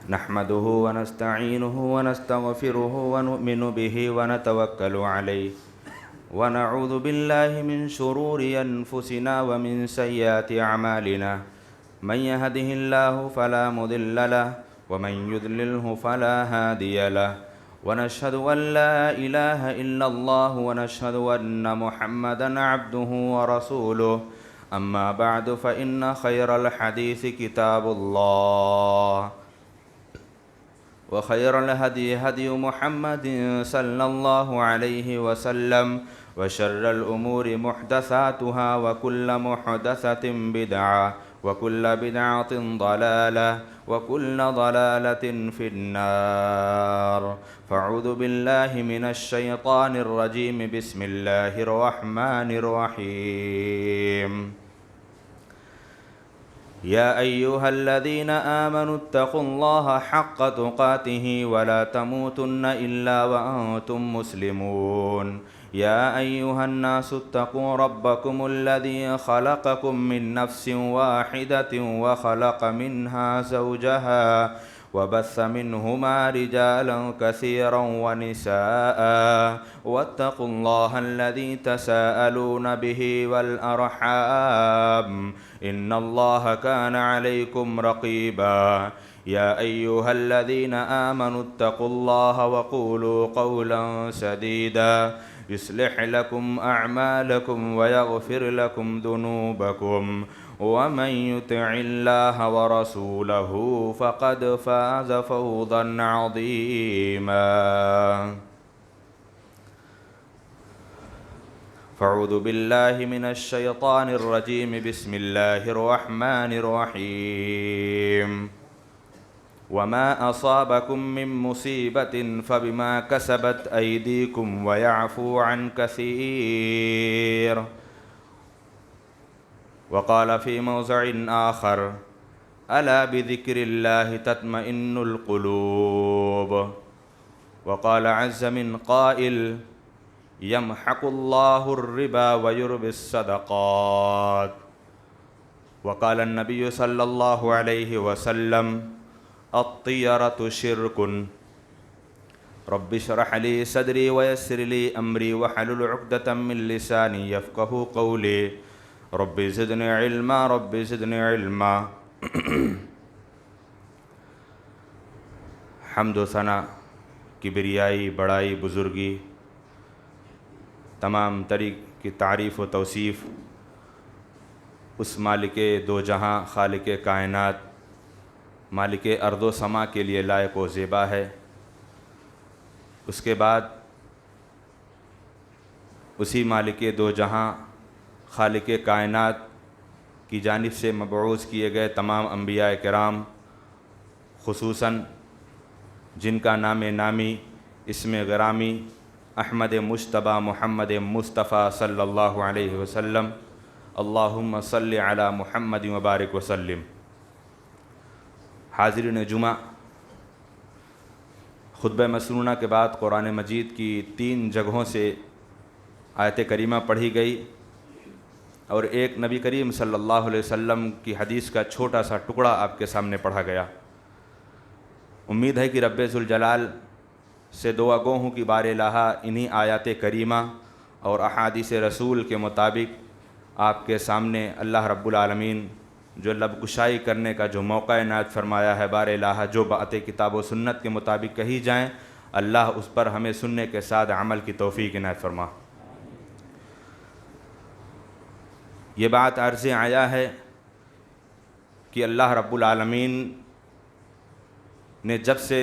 نحمده ونستعينه ونستغفره ونؤمن به ونتوكل عليه ونعوذ بالله من شرور أنفسنا ومن سيئات أعمالنا من يهده الله فلا مضل له ومن يضلله فلا هادي له ونشهد أن لا إله إلا الله ونشهد أن محمدا عبده ورسوله أما بعد فإن خير الحديث كتاب الله وخير الهدي هدي محمد صلى الله عليه وسلم وشر الأمور محدثاتها وكل محدثة بدعة وكل بدعة ضلالة وكل ضلالة في النار فاعوذ بالله من الشيطان الرجيم بسم الله الرحمن الرحيم يا أيها الذين آمنوا اتقوا الله حق تقاته ولا تموتن إلا وأنتم مسلمون يا أيها الناس اتقوا ربكم الذي خلقكم من نفس واحدة وخلق منها زوجها وبث منهما رجالا كثيرا ونساء واتقوا الله الذي تساءلون به والأرحام إن الله كان عليكم رقيبا يا أيها الذين آمنوا اتقوا الله وقولوا قولا سديدا يصلح لكم أعمالكم ويغفر لكم ذنوبكم ومن يطع الله ورسوله فقد فاز فوزا عظيما فاعوذ بالله من الشيطان الرجيم بسم الله الرحمن الرحيم وما أصابكم من مصيبة فبما كسبت أيديكم ويعفو عن كثير وقال في موضع آخر ألا بذكر الله تطمئن القلوب وقال عز من قائل يمحق الله الربا ويربي الصدقات وقال النبي صلى الله عليه وسلم الطيرة شرك رب اشرح لي صدري ويسر لي أمري واحلل عقدة من لساني يفقهوا قولي رب زدني علما رب زدني علما حمد و ثنا کبریائی بڑائی بزرگی تمام طریق کی تعریف و توصیف اس مالک دو جہاں خالق کائنات مالک ارض و سما کے لیے لائق و زیبا ہے۔ اس کے بعد اسی مالک دو جہاں خالق کائنات کی جانب سے مبعوث کیے گئے تمام انبیاء کرام، خصوصاً جن کا نام نامی اسم گرامی احمد مجتبی محمد مصطفیٰ صلی اللہ علیہ وسلم، اللہم صلی علی محمد وبارک وسلم۔ حاضرین جمعہ، خطبہ مسنونہ کے بعد قرآن مجید کی 3 جگہوں سے آیت کریمہ پڑھی گئی اور ایک نبی کریم صلی اللہ علیہ وسلم کی حدیث کا چھوٹا سا ٹکڑا آپ کے سامنے پڑھا گیا۔ امید ہے کہ رب ذوالجلال سے دعا گو ہوں کہ بار الہ انہی آیات کریمہ اور احادیث رسول کے مطابق آپ کے سامنے اللہ رب العالمین جو لب کشائی کرنے کا جو موقع عنایت فرمایا ہے، بار الہ جو باتیں کتاب و سنت کے مطابق کہی جائیں، اللہ اس پر ہمیں سننے کے ساتھ عمل کی توفیق عنایت فرما۔ یہ بات عرض آیا ہے کہ اللہ رب العالمین نے جب سے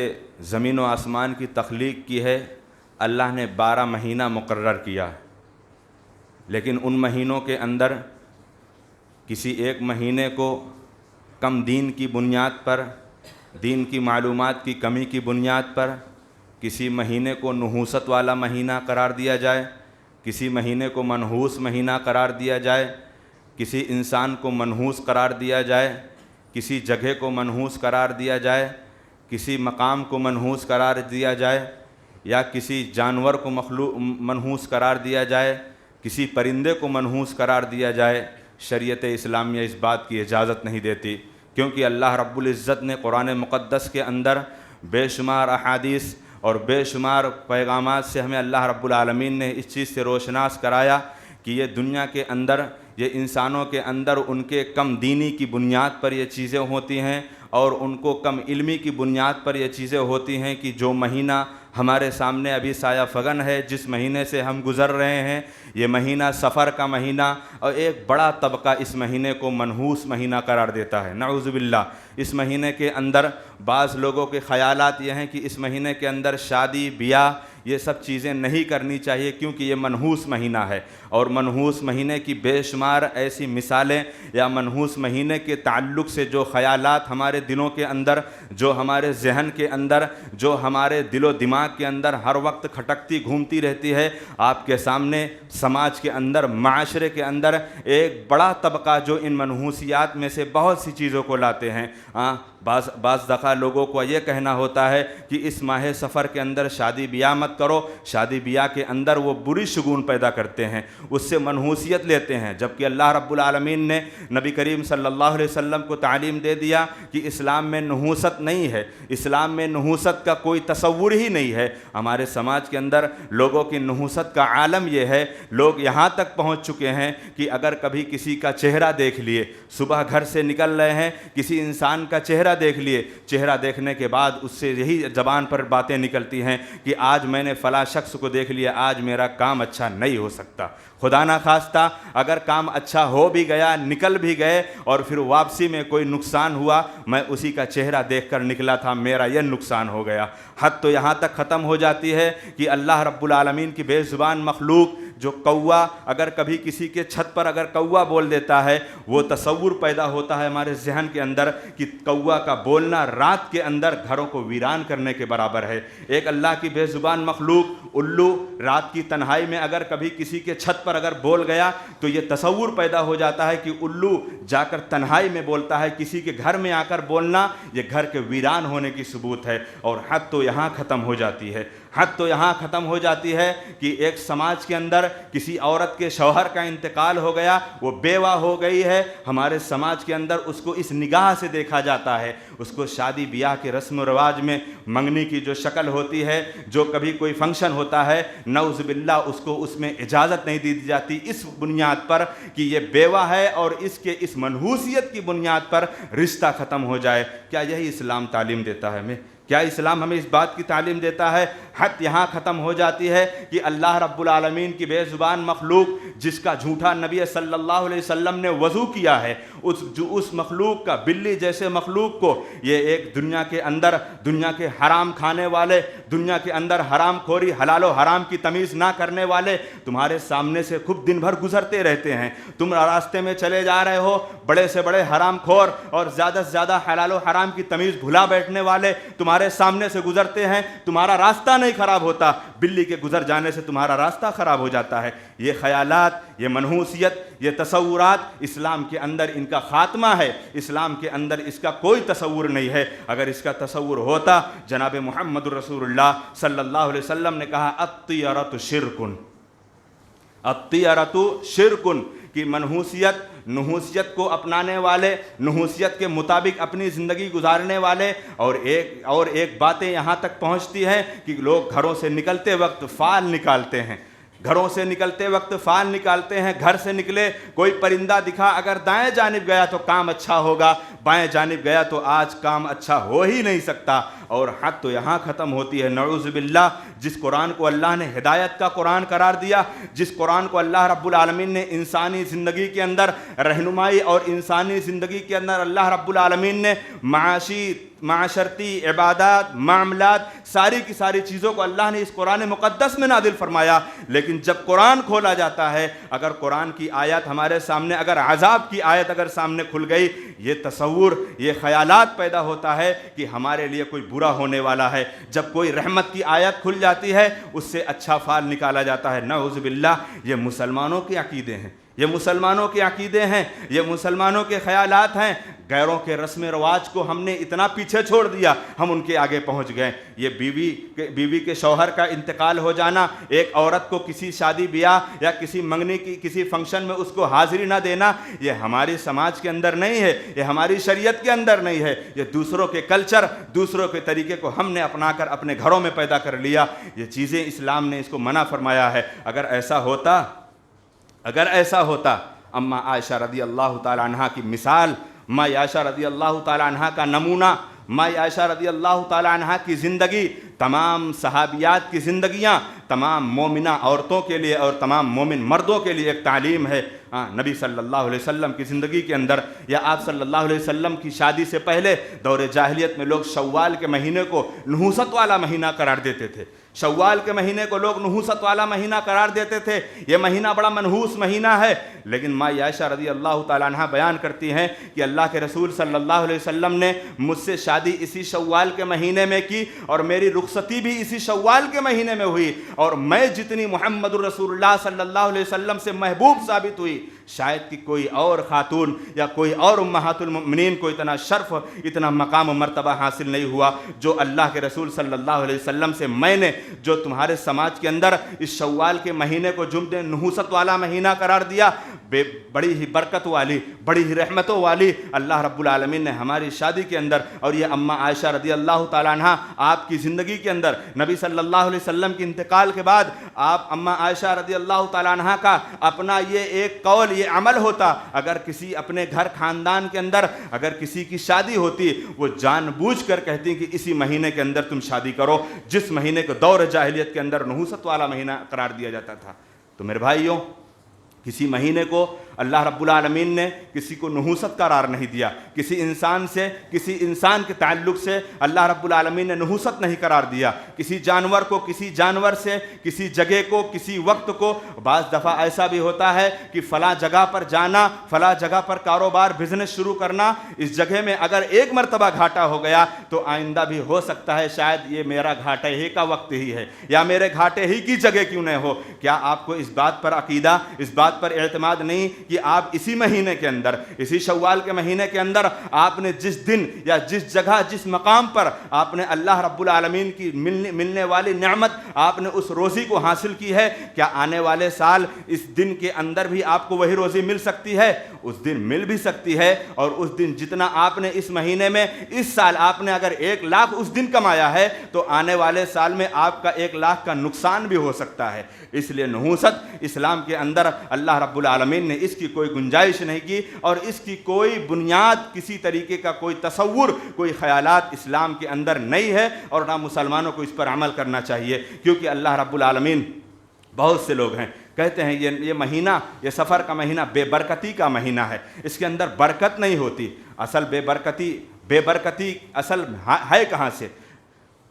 زمین و آسمان کی تخلیق کی ہے، اللہ نے 12 مہینہ مقرر کیا ہے، لیکن ان مہینوں کے اندر کسی ایک مہینے کو کم دین کی بنیاد پر، دین کی معلومات کی کمی کی بنیاد پر کسی مہینے کو نحوست والا مہینہ قرار دیا جائے، کسی مہینے کو منحوس مہینہ قرار دیا جائے، کسی انسان کو منحوس قرار دیا جائے، کسی جگہ کو منحوس قرار دیا جائے، کسی مقام کو منحوس قرار دیا جائے، یا کسی جانور کو منحوس قرار دیا جائے، کسی پرندے کو منحوس قرار دیا جائے۔ شریعت اسلامیہ اس بات کی اجازت نہیں دیتی کیونکہ اللہ رب العزت نے قرآن مقدس کے اندر بے شمار احادیث اور بے شمار پیغامات سے ہمیں اللہ رب العالمین نے اس چیز سے روشناس کرایا کہ یہ دنیا کے اندر، یہ انسانوں کے اندر ان کے کم دینی کی بنیاد پر یہ چیزیں ہوتی ہیں، اور ان کو کم علمی کی بنیاد پر یہ چیزیں ہوتی ہیں کہ جو مہینہ ہمارے سامنے ابھی سایہ فگن ہے، جس مہینے سے ہم گزر رہے ہیں، یہ مہینہ سفر کا مہینہ، اور ایک بڑا طبقہ اس مہینے کو منحوس مہینہ قرار دیتا ہے، نعوذ باللہ۔ اس مہینے کے اندر بعض لوگوں کے خیالات یہ ہیں کہ اس مہینے کے اندر شادی بیاہ یہ سب چیزیں نہیں کرنی چاہیے کیونکہ یہ منحوس مہینہ ہے، اور منحوس مہینے کی بے شمار ایسی مثالیں، یا منحوس مہینے کے تعلق سے جو خیالات ہمارے دلوں کے اندر، جو ہمارے ذہن کے اندر، جو ہمارے دل و دماغ کے اندر ہر وقت کھٹکتی گھومتی رہتی ہے، آپ کے سامنے سماج کے اندر، معاشرے کے اندر ایک بڑا طبقہ جو ان منحوسیات میں سے بہت سی چیزوں کو لاتے ہیں۔ بعض دفعہ لوگوں کو یہ کہنا ہوتا ہے کہ اس ماہ سفر کے اندر شادی بیاہ مت کرو، شادی بیاہ کے اندر وہ بری شگون پیدا کرتے ہیں، اس سے منحوسیت لیتے ہیں، جبکہ اللہ رب العالمین نے نبی کریم صلی اللہ علیہ وسلم کو تعلیم دے دیا کہ اسلام میں نحوست نہیں ہے، اسلام میں نحوست کا کوئی تصور ہی نہیں ہے۔ ہمارے سماج کے اندر لوگوں کی نحوست کا عالم یہ ہے، لوگ یہاں تک پہنچ چکے ہیں کہ اگر کبھی کسی کا چہرہ دیکھ لیے، صبح گھر سے نکل رہے ہیں، کسی انسان کا چہرہ دیکھ لیے، چہرہ دیکھنے کے بعد اس سے یہی زبان پر باتیں نکلتی ہیں کہ آج میں نے فلاں شخص کو دیکھ لیا، آج میرا کام اچھا نہیں ہو سکتا۔ خدا نہ خواستہ اگر کام اچھا ہو بھی گیا، نکل بھی گئے، اور پھر واپسی میں کوئی نقصان ہوا، میں اسی کا چہرہ دیکھ کر نکلا تھا، میرا یہ نقصان ہو گیا۔ حد تو یہاں تک ختم ہو جاتی ہے کہ اللہ رب العالمین کی بے زبان مخلوق جو کوا، اگر کبھی کسی کے چھت پر اگر کوا بول دیتا ہے، وہ تصور پیدا ہوتا ہے ہمارے ذہن کے اندر کہ کوا کا بولنا رات کے اندر گھروں کو ویران کرنے کے برابر ہے۔ ایک اللہ کی بے زبان مخلوق الو رات کی تنہائی میں اگر کبھی کسی کے چھت پر اگر بول گیا تو یہ تصور پیدا ہو جاتا ہے کہ الو جا کر تنہائی میں بولتا ہے، کسی کے گھر میں آ کر بولنا یہ گھر کے ویران ہونے کی ثبوت ہے۔ اور حد تو یہاں ختم ہو جاتی ہے، حد تو یہاں ختم ہو جاتی ہے کہ ایک سماج کے اندر کسی عورت کے شوہر کا انتقال ہو گیا، وہ بیوہ ہو گئی ہے، ہمارے سماج کے اندر اس کو اس نگاہ سے دیکھا جاتا ہے، اس کو شادی بیاہ کے رسم و رواج میں منگنی کی جو شکل ہوتی ہے، جو کبھی کوئی فنکشن ہوتا ہے، نعوذ باللہ اس کو اس میں اجازت نہیں دی جاتی، اس بنیاد پر کہ یہ بیوہ ہے اور اس کے اس منحوسیت کی بنیاد پر رشتہ ختم ہو جائے۔ کیا یہی اسلام تعلیم دیتا ہے ہمیں؟ کیا اسلام ہمیں اس بات کی تعلیم دیتا ہے؟ حد یہاں ختم ہو جاتی ہے کہ اللہ رب العالمین کی بے زبان مخلوق جس کا جھوٹا نبی صلی اللہ علیہ وسلم نے وضو کیا ہے، اس مخلوق کا، بلی جیسے مخلوق کو یہ ایک دنیا کے اندر، دنیا کے حرام کھانے والے، دنیا کے اندر حرام خوری، حلال و حرام کی تمیز نہ کرنے والے تمہارے سامنے سے خوب دن بھر گزرتے رہتے ہیں، تم راستے میں چلے جا رہے ہو، بڑے سے بڑے حرام خور اور زیادہ سے زیادہ حلال و حرام کی تمیز بھلا بیٹھنے والے تمہارے سامنے سے گزرتے ہیں، تمہارا راستہ نہیں خراب ہوتا، بلی کے گزر جانے سے تمہارا راستہ خراب ہو جاتا ہے۔ یہ خیالات، یہ منحوسیت، یہ تصورات اسلام کے اندر ان کا خاتمہ ہے، اسلام کے اندر اس کا کوئی تصور نہیں ہے۔ اگر اس کا تصور ہوتا، جناب محمد رسول اللہ صلی اللہ علیہ وسلم نے کہا الطیرۃ شرکن، الطیرۃ شرکن، کہ نحوسیت کو اپنانے والے، نحوسیت کے مطابق اپنی زندگی گزارنے والے، اور ایک باتیں یہاں تک پہنچتی ہیں کہ لوگ گھروں سے نکلتے وقت فال نکالتے ہیں، گھروں سے نکلتے وقت فال نکالتے ہیں، گھر سے نکلے کوئی پرندہ دکھا، اگر دائیں جانب گیا تو کام اچھا ہوگا، بائیں جانب گیا تو آج کام اچھا ہو ہی نہیں سکتا۔ اور حد تو یہاں ختم ہوتی ہے، نعوذ باللہ، جس قرآن کو اللہ نے ہدایت کا قرآن قرار دیا، جس قرآن کو اللہ رب العالمین نے انسانی زندگی کے اندر رہنمائی، اور انسانی زندگی کے اندر اللہ رب العالمین نے معاشرتی عبادات، معاملات، ساری کی ساری چیزوں کو اللہ نے اس قرآن مقدس میں نازل فرمایا، لیکن جب قرآن کھولا جاتا ہے، اگر قرآن کی آیت ہمارے سامنے، اگر عذاب کی آیت اگر سامنے کھل گئی، یہ تصور، یہ خیالات پیدا ہوتا ہے کہ ہمارے لیے کوئی برا ہونے والا ہے۔ جب کوئی رحمت کی آیت کھل جاتی ہے، اس سے اچھا پھل نکالا جاتا ہے۔ نعوذ باللہ، یہ مسلمانوں کے عقیدے ہیں، یہ مسلمانوں کے عقیدے ہیں، یہ مسلمانوں کے خیالات ہیں۔ غیروں کے رسم رواج کو ہم نے اتنا پیچھے چھوڑ دیا، ہم ان کے آگے پہنچ گئے۔ یہ بیوی کے شوہر کا انتقال ہو جانا، ایک عورت کو کسی شادی بیاہ یا کسی منگنی کی کسی فنکشن میں اس کو حاضری نہ دینا، یہ ہماری سماج کے اندر نہیں ہے، یہ ہماری شریعت کے اندر نہیں ہے۔ یہ دوسروں کے کلچر، دوسروں کے طریقے کو ہم نے اپنا کر اپنے گھروں میں پیدا کر لیا۔ یہ چیزیں اسلام نے اس کو منع فرمایا ہے۔ اگر ایسا ہوتا اما عائشہ رضی اللہ تعالیٰ عنہ کی مثال، ماں عائشہ رضی اللہ تعالیٰ عنہ کا نمونہ، ماں عائشہ رضی اللہ تعالیٰ عنہ کی زندگی، تمام صحابیات کی زندگیاں تمام مومنہ عورتوں کے لیے اور تمام مومن مردوں کے لیے ایک تعلیم ہے۔ نبی صلی اللہ علیہ وسلم کی زندگی کے اندر یا آپ صلی اللہ علیہ وسلم کی شادی سے پہلے دور جاہلیت میں لوگ شوال کے مہینے کو نحوست والا مہینہ قرار دیتے تھے۔ شوال کے مہینے کو لوگ نحوست والا مہینہ قرار دیتے تھے، یہ مہینہ بڑا منحوس مہینہ ہے۔ لیکن ماں عائشہ رضی اللہ تعالیٰ عنہ بیان کرتی ہیں کہ اللہ کے رسول صلی اللہ علیہ وسلم نے مجھ سے شادی اسی شوال کے مہینے میں کی اور میری رخصتی بھی اسی شوال کے مہینے میں ہوئی، اور میں جتنی محمد الرسول اللہ صلی اللہ علیہ وسلم سے محبوب ثابت ہوئی، شاید کہ کوئی اور خاتون یا کوئی اور امہات المؤمنین کو اتنا شرف، اتنا مقام و مرتبہ حاصل نہیں ہوا جو اللہ کے رسول صلی اللہ علیہ وسلم سے میں نے، جو تمہارے سماج کے اندر اس شوال کے مہینے کو جم نے نحوست والا مہینہ قرار دیا۔ بڑی ہی برکت والی، بڑی ہی رحمتوں والی اللہ رب العالمین نے ہماری شادی کے اندر، اور یہ اما عائشہ رضی اللہ تعالیٰ عنہ آپ کی زندگی کے اندر نبی صلی اللہ علیہ وسلم کے انتقال کے بعد آپ اما عائشہ رضی اللہ تعالیٰ عنہ کا اپنا یہ ایک قول، یہ عمل ہوتا، اگر کسی اپنے گھر خاندان کے اندر اگر کسی کی شادی ہوتی، وہ جان بوجھ کر کہتی کہ اسی مہینے کے اندر تم شادی کرو، جس مہینے کو دور جاہلیت کے اندر نحوست والا مہینہ قرار دیا جاتا تھا۔ تو میرے بھائیوں، کسی مہینے کو اللہ رب العالمین نے کسی کو نحوست قرار نہیں دیا، کسی انسان کے تعلق سے اللہ رب العالمین نے نحوست نہیں قرار دیا، کسی جانور کو کسی جانور سے، کسی جگہ کو کسی وقت کو۔ بعض دفعہ ایسا بھی ہوتا ہے کہ فلاں جگہ پر جانا، فلاں جگہ پر کاروبار بزنس شروع کرنا، اس جگہ میں اگر ایک مرتبہ گھاٹا ہو گیا تو آئندہ بھی ہو سکتا ہے شاید یہ میرا گھاٹے ہی کا وقت ہی ہے، یا میرے گھاٹے ہی کی جگہ کیوں نہ ہو۔ کیا آپ کو اس بات پر عقیدہ، اس بات پر اعتماد نہیں کہ آپ اسی مہینے کے اندر، اسی شوال کے مہینے کے اندر آپ نے جس دن یا جس جگہ، جس مقام پر آپ نے اللہ رب العالمین کی ملنے والی نعمت، آپ نے اس روزی کو حاصل کی ہے، کیا آنے والے سال اس دن کے اندر بھی آپ کو وہی روزی مل سکتی ہے؟ اس دن مل بھی سکتی ہے، اور اس دن جتنا آپ نے اس مہینے میں، اس سال آپ نے اگر 1 لاکھ اس دن کمایا ہے تو آنے والے سال میں آپ کا 1 لاکھ کا نقصان بھی ہو سکتا ہے۔ اس لیے نحوست اسلام کے اندر اللہ رب العالمین نے اس کی کوئی گنجائش نہیں کی، اور اس کی کوئی بنیاد، کسی طریقے کا کوئی تصور، کوئی خیالات اسلام کے اندر نہیں ہے، اور نہ مسلمانوں کو اس پر عمل کرنا چاہیے۔ کیونکہ اللہ رب العالمین، بہت سے لوگ ہیں کہتے ہیں یہ مہینہ، یہ سفر کا مہینہ بے برکتی کا مہینہ ہے، اس کے اندر برکت نہیں ہوتی۔ اصل بے برکتی اصل ہے کہاں سے؟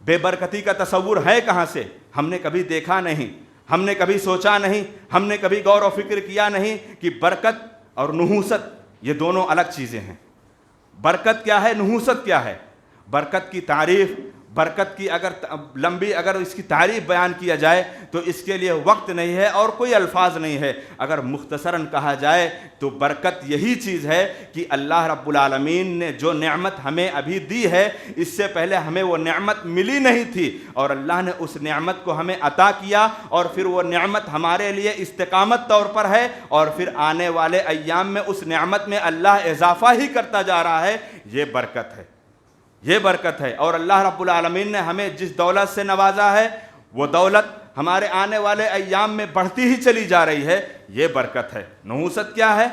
بے برکتی کا تصور ہے کہاں سے؟ ہم نے کبھی دیکھا نہیں، ہم نے کبھی سوچا نہیں، ہم نے کبھی غور و فکر کیا نہیں کہ برکت اور نحوست یہ دونوں الگ چیزیں ہیں۔ برکت کیا ہے، نحوست کیا ہے؟ برکت کی تعریف، برکت کی اگر اس کی تعریف بیان کیا جائے تو اس کے لیے وقت نہیں ہے اور کوئی الفاظ نہیں ہے۔ اگر مختصراً کہا جائے تو برکت یہی چیز ہے کہ اللہ رب العالمین نے جو نعمت ہمیں ابھی دی ہے، اس سے پہلے ہمیں وہ نعمت ملی نہیں تھی، اور اللہ نے اس نعمت کو ہمیں عطا کیا، اور پھر وہ نعمت ہمارے لیے استقامت طور پر ہے، اور پھر آنے والے ایام میں اس نعمت میں اللہ اضافہ ہی کرتا جا رہا ہے۔ یہ برکت ہے، یہ برکت ہے۔ اور اللہ رب العالمین نے ہمیں جس دولت سے نوازا ہے، وہ دولت ہمارے آنے والے ایام میں بڑھتی ہی چلی جا رہی ہے، یہ برکت ہے۔ نحوست کیا ہے؟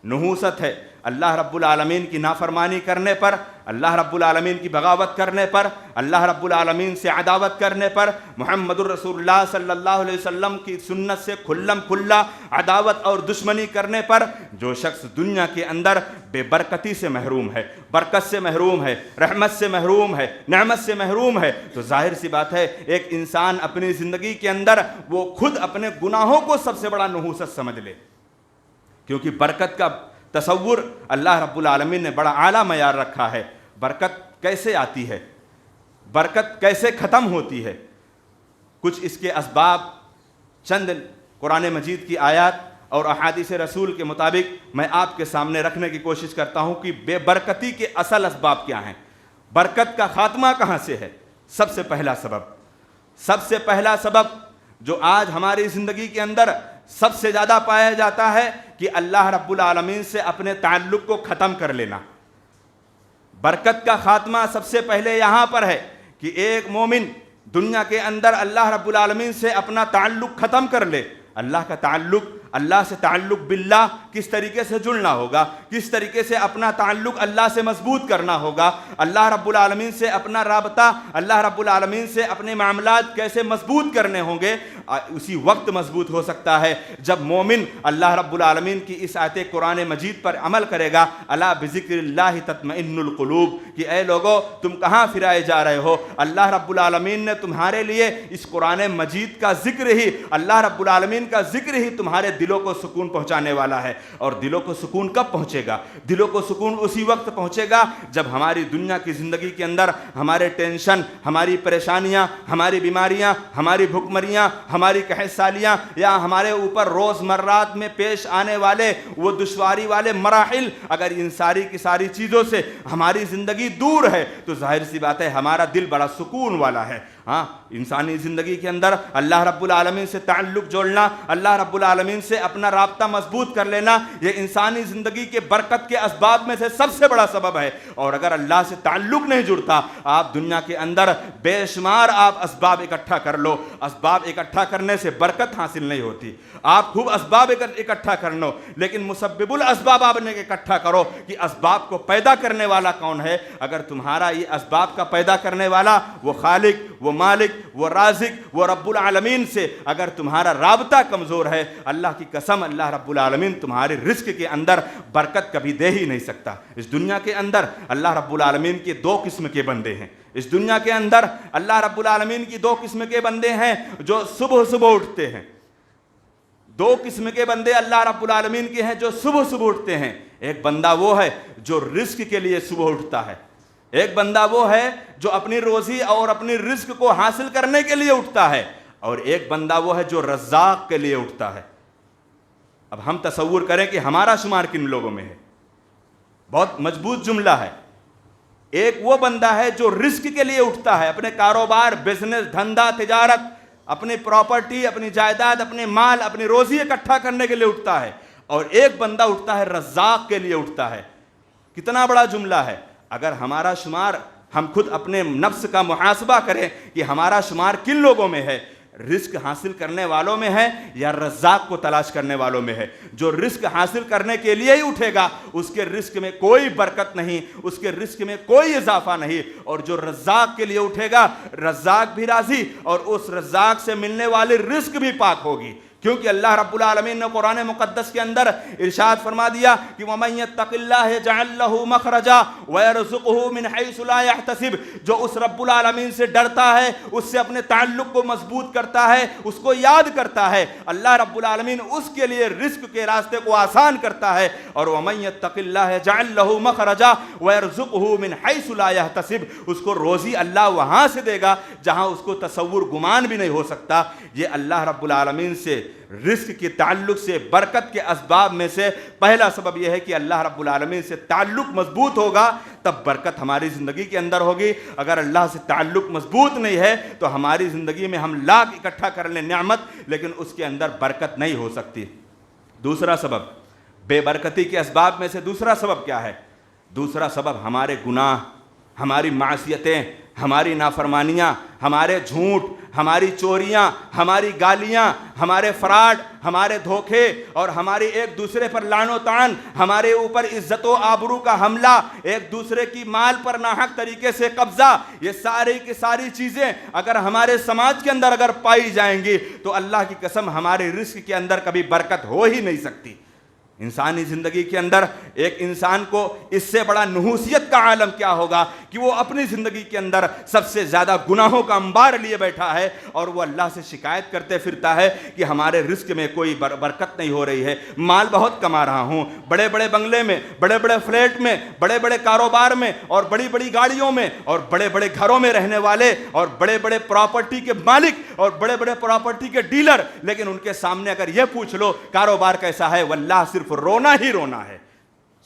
نحوست ہے اللہ رب العالمین کی نافرمانی کرنے پر، اللہ رب العالمین کی بغاوت کرنے پر، اللہ رب العالمین سے عداوت کرنے پر، محمد الرسول اللہ صلی اللہ علیہ وسلم کی سنت سے کھلم کھلا عداوت اور دشمنی کرنے پر جو شخص دنیا کے اندر بے برکتی سے محروم ہے، برکت سے محروم ہے، رحمت سے محروم ہے، نعمت سے محروم ہے، تو ظاہر سی بات ہے ایک انسان اپنی زندگی کے اندر وہ خود اپنے گناہوں کو سب سے بڑا نحوست سمجھ لے، کیونکہ برکت کا تصور اللہ رب العالمین نے بڑا اعلیٰ معیار رکھا ہے۔ برکت کیسے آتی ہے، برکت کیسے ختم ہوتی ہے، کچھ اس کے اسباب، چند قرآن مجید کی آیات اور احادیث رسول کے مطابق میں آپ کے سامنے رکھنے کی کوشش کرتا ہوں کہ بے برکتی کے اصل اسباب کیا ہیں، برکت کا خاتمہ کہاں سے ہے۔ سب سے پہلا سبب جو آج ہماری زندگی کے اندر سب سے زیادہ پایا جاتا ہے کہ اللہ رب العالمین سے اپنے تعلق کو ختم کر لینا۔ برکت کا خاتمہ سب سے پہلے یہاں پر ہے کہ ایک مومن دنیا کے اندر اللہ رب العالمین سے اپنا تعلق ختم کر لے۔ اللہ سے تعلق باللہ کس طریقے سے جڑنا ہوگا، کس طریقے سے اپنا تعلق اللہ سے مضبوط کرنا ہوگا، اللہ رب العالمین سے اپنا رابطہ، اللہ رب العالمین سے اپنے معاملات کیسے مضبوط کرنے ہوں گے، اسی وقت مضبوط ہو سکتا ہے جب مومن اللہ رب العالمین کی اس آیت قرآن مجید پر عمل کرے گا۔ الا بذکر اللہ تطمئن القلوب، کہ اے لوگو تم کہاں پھرائے جا رہے ہو، اللہ رب العالمین نے تمہارے لیے اس قرآن مجید کا ذکر ہی، اللہ رب العالمین کا ذکر ہی تمہارے دلوں کو سکون پہنچانے والا ہے۔ اور دلوں کو سکون کب پہنچے گا؟ دلوں کو سکون اسی وقت پہنچے گا جب ہماری دنیا کی زندگی کے اندر ہمارے ٹینشن، ہماری پریشانیاں، ہماری بیماریاں، ہماری بھوکمریاں، ہماری قحط سالیاں، یا ہمارے اوپر روز مرات میں پیش آنے والے وہ دشواری والے مراحل، اگر ان ساری کی ساری چیزوں سے ہماری زندگی دور ہے تو ظاہر سی بات ہے ہمارا دل بڑا سکون والا ہے۔ ہاں، انسانی زندگی کے اندر اللہ رب العالمین سے تعلق جوڑنا، اللہ رب العالمین سے اپنا رابطہ مضبوط کر لینا، یہ انسانی زندگی کے برکت کے اسباب میں سے سب سے بڑا سبب ہے۔ اور اگر اللہ سے تعلق نہیں جڑتا، آپ دنیا کے اندر بے شمار آپ اسباب اکٹھا کر لو، اسباب اکٹھا کرنے سے برکت حاصل نہیں ہوتی۔ آپ خوب اسباب اکٹھا کر لو، لیکن مسبب الاسباب آپ نے اکٹھا کرو کہ اسباب کو پیدا کرنے والا کون ہے۔ اگر تمہارا یہ اسباب کا پیدا کرنے والا وہ خالق، وہ مالک، وہ رازق، وہ رب العالمین سے اگر تمہارا رابطہ کمزور ہے، اللہ کی قسم اللہ رب العالمین تمہارے رزق کے اندر برکت کبھی دے ہی نہیں سکتا۔ اس دنیا کے اندر اللہ رب العالمین کے دو قسم کے بندے ہیں۔ اس دنیا کے اندر اللہ رب العالمین کی دو قسم کے بندے ہیں جو صبح اٹھتے ہیں۔ دو قسم کے بندے اللہ رب العالمین کے ہیں جو صبح اٹھتے ہیں۔ ایک بندہ وہ ہے جو رزق کے لیے صبح اٹھتا ہے، ایک بندہ وہ ہے جو اپنی روزی اور اپنی رزق کو حاصل کرنے کے لیے اٹھتا ہے، اور ایک بندہ وہ ہے جو رزاق کے لیے اٹھتا ہے۔ اب ہم تصور کریں کہ ہمارا شمار کن لوگوں میں ہے۔ بہت مضبوط جملہ ہے۔ ایک وہ بندہ ہے جو رزق کے لیے اٹھتا ہے، اپنے کاروبار، بزنس، دھندا، تجارت، اپنی پراپرٹی، اپنی جائیداد، اپنے مال، اپنی روزی اکٹھا کرنے کے لیے اٹھتا ہے، اور ایک بندہ اٹھتا ہے رزاق کے لیے اٹھتا ہے۔ کتنا بڑا جملہ ہے۔ اگر ہمارا شمار، ہم خود اپنے نفس کا محاسبہ کریں کہ ہمارا شمار کن لوگوں میں ہے، رزق حاصل کرنے والوں میں ہے یا رزاق کو تلاش کرنے والوں میں ہے؟ جو رزق حاصل کرنے کے لیے ہی اٹھے گا اس کے رزق میں کوئی برکت نہیں، اس کے رزق میں کوئی اضافہ نہیں، اور جو رزاق کے لیے اٹھے گا رزاق بھی راضی اور اس رزاق سے ملنے والی رزق بھی پاک ہوگی۔ کیونکہ اللہ رب العالمین نے قرآن مقدس کے اندر ارشاد فرما دیا کہ وَمَن يَتَّقِ اللَّهَ يَجْعَل لَّهُ مَخْرَجًا وَيَرْزُقْهُ مِنْ حَيْثُ لَا يَحْتَسِبُ، جو اس رب العالمین سے ڈرتا ہے، اس سے اپنے تعلق کو مضبوط کرتا ہے، اس کو یاد کرتا ہے، اللہ رب العالمین اس کے لیے رزق کے راستے کو آسان کرتا ہے۔ اور وَمَن يَتَّقِ اللَّهَ يَجْعَل لَّهُ مَخْرَجًا وَيَرْزُقْهُ مِنْ حَيْثُ لَا يَحْتَسِبُ، اس کو روزی اللہ وہاں سے دے گا جہاں اس کو تصور گمان بھی نہیں ہو سکتا۔ یہ اللہ رب العالمین سے رزق کے تعلق سے برکت کے اسباب میں سے پہلا سبب یہ ہے کہ اللہ رب العالمین سے تعلق مضبوط ہوگا تب برکت ہماری زندگی کے اندر ہوگی۔ اگر اللہ سے تعلق مضبوط نہیں ہے تو ہماری زندگی میں ہم لاکھ اکٹھا کر لیں نعمت، لیکن اس کے اندر برکت نہیں ہو سکتی۔ دوسرا سبب، بے برکتی کے اسباب میں سے دوسرا سبب کیا ہے؟ دوسرا سبب ہمارے گناہ، ہماری معصیتیں، ہماری نافرمانیاں، ہمارے جھوٹ، ہماری چوریاں، ہماری گالیاں، ہمارے فراڈ، ہمارے دھوکے، اور ہماری ایک دوسرے پر لعن و طعن، ہمارے اوپر عزت و آبرو کا حملہ، ایک دوسرے کی مال پر ناحق طریقے سے قبضہ، یہ ساری کی ساری چیزیں اگر ہمارے سماج کے اندر اگر پائی جائیں گی تو اللہ کی قسم ہمارے رزق کے اندر کبھی برکت ہو ہی نہیں سکتی۔ انسانی زندگی کے اندر ایک انسان کو اس سے بڑا نحوسیت کا عالم کیا ہوگا کہ وہ اپنی زندگی کے اندر سب سے زیادہ گناہوں کا انبار لیے بیٹھا ہے اور وہ اللہ سے شکایت کرتے پھرتا ہے کہ ہمارے رزق میں کوئی برکت نہیں ہو رہی ہے، مال بہت کما رہا ہوں، بڑے بڑے بنگلے میں، بڑے بڑے فلیٹ میں، بڑے بڑے کاروبار میں اور بڑی بڑی گاڑیوں میں اور بڑے بڑے گھروں میں رہنے والے اور بڑے بڑے پراپرٹی کے مالک اور بڑے بڑے پراپرٹی کے ڈیلر، لیکن ان کے سامنے اگر یہ پوچھ لو کاروبار کیسا ہے، واللہ صرف رونا ہی رونا ہے،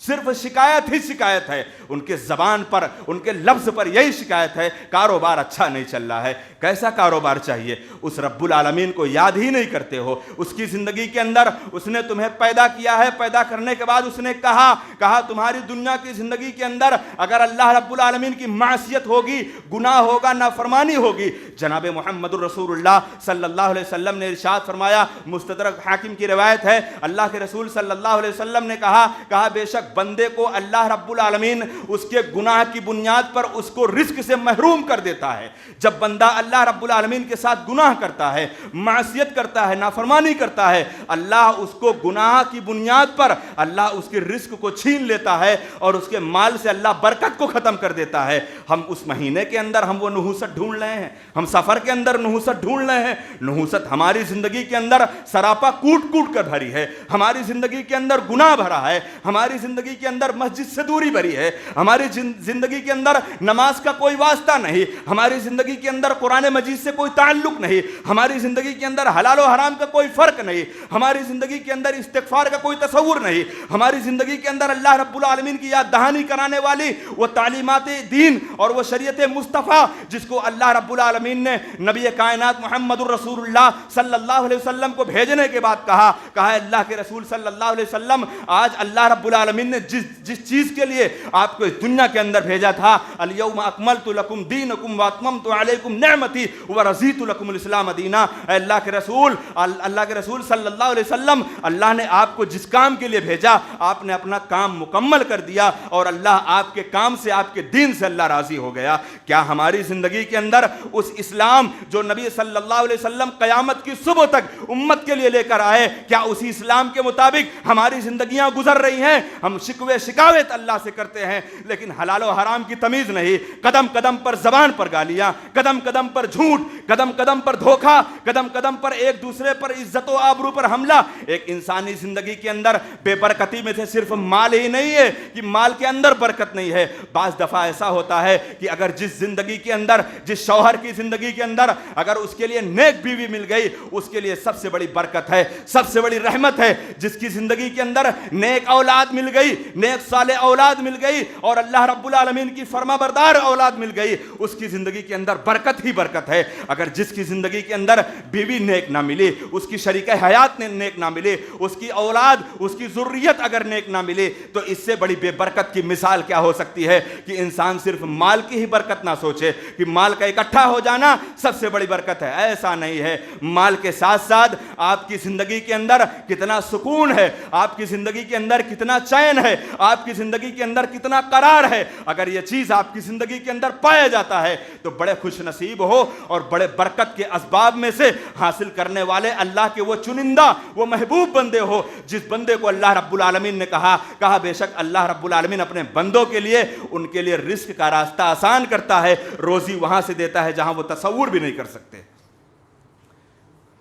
صرف شکایت ہی شکایت ہے، ان کے زبان پر، ان کے لفظ پر یہی شکایت ہے، کاروبار اچھا نہیں چل رہا ہے۔ کیسا کاروبار چاہیے؟ اس رب العالمین کو یاد ہی نہیں کرتے ہو۔ اس کی زندگی کے اندر اس نے تمہیں پیدا کیا ہے، پیدا کرنے کے بعد اس نے کہا تمہاری دنیا کی زندگی کے اندر اگر اللہ رب العالمین کی معصیت ہوگی، گناہ ہوگا، نافرمانی ہوگی، جناب محمد الرسول اللہ صلی اللہ علیہ وسلم نے ارشاد فرمایا، مستدرک حاکم کی روایت ہے، اللہ کے رسول صلی اللہ علیہ وسلم نے کہا بے شک بندے کو اللہ رب العالمین اس کے گناہ کی بنیاد پر اس کو رزق سے محروم کر دیتا ہے۔ جب بندہ اللہ رب العالمین کے ساتھ گناہ کرتا ہے، معصیت کرتا ہے، نافرمانی کرتا ہے، اللہ اس کو گناہ کی بنیاد پر اللہ اس کے رزق کو چھین لیتا ہے اور اس کے مال سے اللہ برکت کو ختم کر دیتا ہے۔ ہم اس مہینے کے اندر ہم وہ نحوست ڈھونڈ رہے ہیں، ہم سفر کے اندر نحوست ڈھونڈ رہے ہیں۔ نحوست ہماری زندگی کے اندر سراپا کوٹ کوٹ کر بھری ہے، ہماری زندگی کے اندر گناہ بھرا ہے، ہماری زندگی کے اندر مسجد سے دوری بھری ہے، ہماری زندگی کے اندر نماز کا کوئی واسطہ نہیں، ہماری زندگی کے اندر قرآن مجید سے کوئی تعلق نہیں، ہماری زندگی کے اندر حلال و حرام کا کوئی فرق نہیں، ہماری زندگی کے اندر استغفار کا کوئی تصور نہیں، ہماری زندگی کے اندر اللہ رب العالمین کی یاد دہانی کرانے والی وہ تعلیمات دین اور وہ شریعت مصطفیٰ جس کو اللہ رب العالمین نے نبی کائنات محمد الرسول اللہ صلی اللہ علیہ وسلم کو بھیجنے کے بعد کہا اللہ کے رسول صلی اللہ علیہ وسلم آج اللہ رب العالمین نے جس چیز کے لیے آپ کو اس دنیا کے اندر بھیجا تھا، الیوم اکملت لکم دینکم واتممت علیکم نعمتی ورضیت لکم الاسلام دینا، اللہ کے رسول صلی اللہ علیہ وسلم اللہ نے آپ کو جس کام کے لیے بھیجا آپ نے اپنا کام مکمل کر دیا اور اللہ آپ کے کام سے، آپ کے دین سے اللہ راضی ہو گیا۔ کیا ہماری زندگی کے اندر اس اسلام جو نبی صلی اللہ علیہ وسلم قیامت کی صبح تک امت کے لیے لے کر آئے، کیا اسی اسلام کے مطابق ہماری زندگیاں گزر رہی ہیں؟ ہم شکوے شکایت اللہ سے کرتے ہیں لیکن حلال و حرام کی تمیز نہیں، قدم قدم پر زبان پر گالیاں، قدم قدم پر جھوٹ، قدم قدم پر دھوکہ، قدم قدم پر ایک دوسرے پر عزت و آبرو پر حملہ۔ ایک انسانی زندگی کے اندر بے برکتی میں سے صرف مال ہی نہیں ہے کہ مال کے اندر برکت نہیں ہے، بعض دفعہ ایسا ہوتا ہے کہ اگر جس زندگی کے اندر، جس شوہر کی زندگی کے اندر اگر اس کے لیے نیک بیوی مل گئی، اس کے لیے سب سے بڑی برکت ہے، سب سے بڑی رحمت ہے۔ جس کی زندگی کے اندر نیک اولاد مل گئی، نیک صالح اولاد مل گئی اور اللہ رب العالمین کی فرما بردار اولاد مل گئی، اس کی زندگی کے اندر برکت ہی برکت ہے۔ اگر جس کی زندگی کے اندر بیوی نیک نہ ملی، اس کی شریک حیات نیک نہ ملی، اس کی اولاد، اس کی ذریت اگر نیک نہ ملی، تو اس سے بڑی بے برکت کی مثال کیا ہو سکتی ہے کہ انسان صرف مال کی ہی برکت نہ سوچے کہ مال کا اکٹھا ہو جانا سب سے بڑی برکت ہے۔ ایسا نہیں ہے، مال کے ساتھ ساتھ آپ کی زندگی کے اندر کتنا سکون ہے، آپ کی زندگی کے اندر کتنا چین ہے، آپ کی زندگی کے اندر کتنا قرار ہے، اگر یہ چیز آپ کی زندگی کے اندر پایا جاتا ہے تو بڑے خوش نصیب ہو اور بڑے برکت کے اسباب میں سے حاصل کرنے والے اللہ کے وہ چنندہ، وہ محبوب بندے ہو، جس بندے کو اللہ رب العالمین نے کہا بے شک اللہ رب العالمین اپنے بندوں کے لیے، ان کے لیے رزق کا راستہ آسان کرتا ہے، روزی وہاں سے دیتا ہے جہاں وہ تصور بھی نہیں کر سکتے۔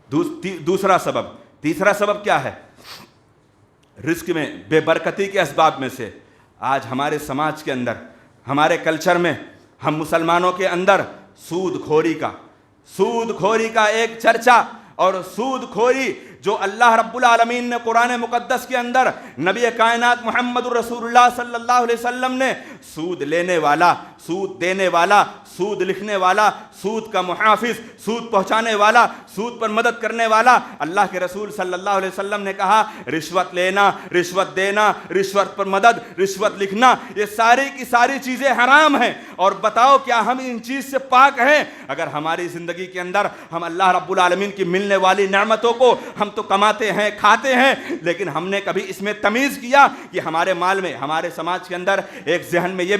دوسرا سبب، تیسرا سبب کیا ہے؟ رزق میں بے برکتی کے اسباب میں سے آج ہمارے سماج کے اندر، ہمارے کلچر میں، ہم مسلمانوں کے اندر سود کھوری کا ایک چرچا، اور سود کھوری جو اللہ رب العالمین نے قرآن مقدس کے اندر نبی کائنات محمد الرسول اللہ صلی اللہ علیہ وسلم نے سود لینے والا، سود دینے والا، سود لکھنے والا، سود کا محافظ، سود پہنچانے والا، سود پر مدد کرنے والا، اللہ کے رسول صلی اللہ علیہ وسلم نے کہا رشوت لینا، رشوت دینا، رشوت پر مدد، رشوت لکھنا، یہ ساری کی ساری چیزیں حرام ہیں۔ اور بتاؤ کیا ہم ان چیز سے پاک ہیں؟ اگر ہماری زندگی کے اندر ہم اللہ رب العالمین کی ملنے والی نعمتوں کو ہم تو کماتے ہیں، کھاتے ہیں، لیکن ہم نے کبھی اس میں تمیز کیا کہ ہمارے مال میں، ہمارے سماج کے اندر ایک ذہن میں یہ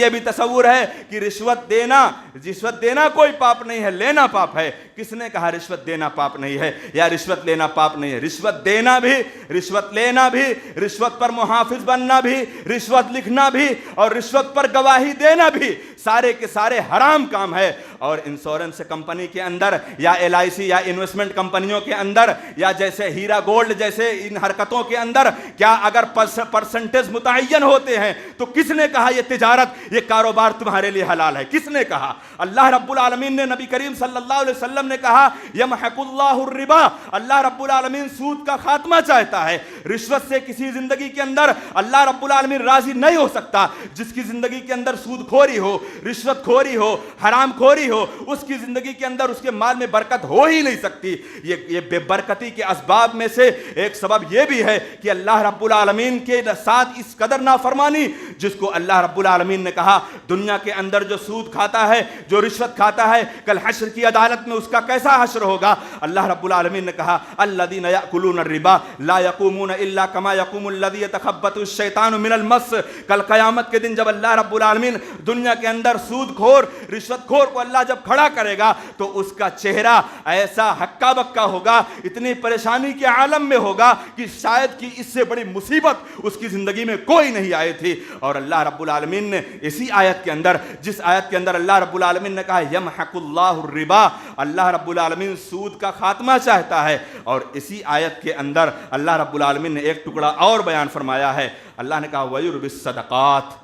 بھی تصور ہے کہ رشوت دینا کوئی پاپ نہیں ہے، لینا پاپ ہے۔ کس نے کہا رشوت دینا پاپ نہیں ہے یا رشوت لینا پاپ نہیں ہے؟ رشوت دینا بھی، رشوت لینا بھی، رشوت پر محافظ بننا بھی، رشوت لکھنا بھی اور رشوت پر گواہی دینا بھی سارے کے سارے حرام کام ہے۔ اور انشورنس کمپنی کے اندر یا LIC یا انویسٹمنٹ کمپنیوں کے اندر یا جیسے ہیرا گولڈ جیسے ان حرکتوں کے اندر کیا اگر پرسنٹیج متعین ہوتے ہیں تو کس نے کہا یہ تجارت، یہ کاروبار تمہارے لیے حلال ہے؟ کس نے کہا؟ اللہ رب العالمین نے، نبی کریم صلی اللہ علیہ وسلم نے کہا یمحق اللہ الربا، اللہ رب العالمین سود کا خاتمہ چاہتا ہے۔ رشوت سے کسی زندگی کے اندر اللہ رب العالمین راضی نہیں ہو سکتا۔ جس کی زندگی کے اندر سود خوری ہو، رشوت خوری ہو، حرام خوری ہو، اس کی زندگی کے اندر اس کے مال میں برکت ہو ہی نہیں سکتی۔ یہ بے برکتی کے اسباب میں سے ایک سبب یہ بھی ہے کہ اللہ رب العالمین کے ساتھ اس قدر نافرمانی، جس کو اللہ رب العالمین نے کہا دنیا کے اندر جو سود کھاتا ہے، جو رشوت کھاتا ہے، کل حشر کی عدالت میں اس کا کیسا حشر ہوگا؟ اللہ رب العالمین نے کہا الذین یأکلون الربا لا یقومون الا کما یقوم الذی یتخبطہ الشیطان من المس۔ کل قیامت کے دن جب اللہ رب العالمین دنیا کے اندر سود خور، رشوت خور کو اللہ جب کھڑا کرے گا تو اس کا چہرہ ایسا ہکا بکا ہوگا، اتنی پریشانی کے عالم میں ہوگا کہ شاید کہ اس سے بڑی مصیبت اس کی زندگی میں کوئی نہیں آئی تھی۔ اور اللہ رب العالمین نے اسی آیت کے اندر، جس آیت کے اندر اللہ رب العالمین نے کہا یمحق اللہ الربا، اللہ رب العالمین سود کا خاتمہ چاہتا ہے، اور اسی آیت کے اندر اللہ رب العالمین نے ایک ٹکڑا اور بیان فرمایا ہے۔ اللہ نے کہا وَيُرْبِ الصَّدَقَاتِ،